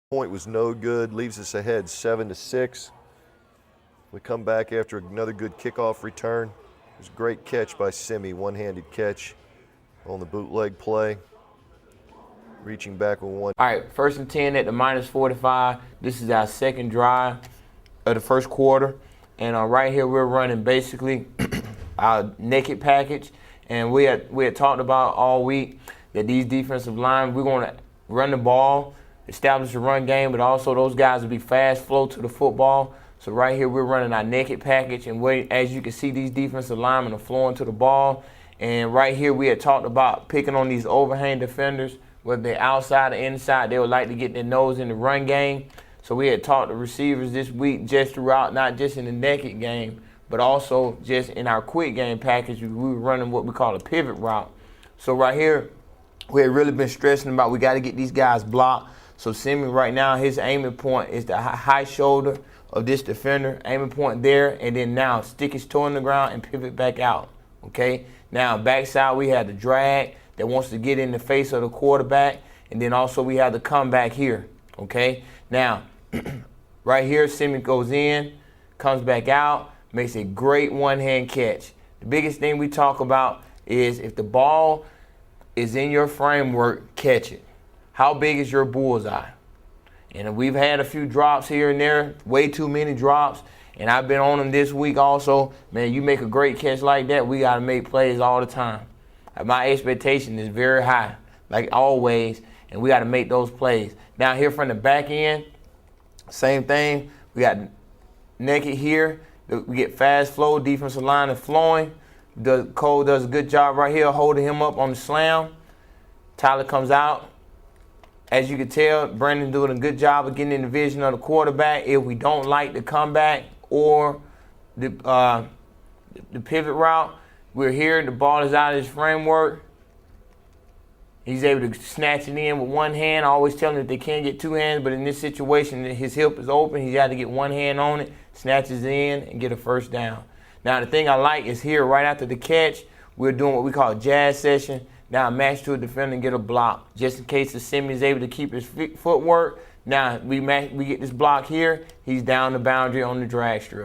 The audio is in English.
Point was no good, leaves us ahead 7-6. We come back after another good kickoff return. It was a great catch by Simmie, one-handed catch on the bootleg play. Reaching back with one. All right, 1st and 10 at the -45. This is our second drive of the first quarter. And right here we're running basically our naked package. And we had talked about all week that these defensive lines, we're going to run the ball, establish a run game, but also those guys will be fast flow to the football. So right here we're running our naked package, and as you can see, these defensive linemen are flowing to the ball. And right here we had talked about picking on these overhang defenders, whether they're outside or inside, they would like to get their nose in the run game. So we had taught the receivers this week just throughout, not just in the naked game, but also just in our quick game package, we were running what we call a pivot route. So right here, we had really been stressing about we got to get these guys blocked. So Simmie right now, his aiming point is the high shoulder of this defender, aiming point there, and then now stick his toe in the ground and pivot back out, okay? Now backside we have the drag that wants to get in the face of the quarterback, and then also we have the comeback here, okay? Now, right here, Simmie goes in, comes back out, makes a great one-hand catch. The biggest thing we talk about is if the ball is in your framework, catch it. How big is your bullseye? And we've had a few drops here and there, way too many drops, and I've been on them this week also. Man, you make a great catch like that, we got to make plays all the time. My expectation is very high, like always, and we got to make those plays. Down here from the back end, same thing. We got naked here. We get fast flow, defensive line is flowing. Cole does a good job right here holding him up on the slam. Tyler comes out. As you can tell, Brandon doing a good job of getting in the vision of the quarterback. If we don't like the comeback or the pivot route, we're here. The ball is out of his framework. He's able to snatch it in with one hand. I always tell him that they can't get two hands, but in this situation, his hip is open. He's got to get one hand on it, snatches in, and get a first down. Now, the thing I like is here, right after the catch, we're doing what we call a jazz session. Now, match to a defender and get a block, just in case the Simmie is able to keep his footwork. Now, we get this block here. He's down the boundary on the drag strip.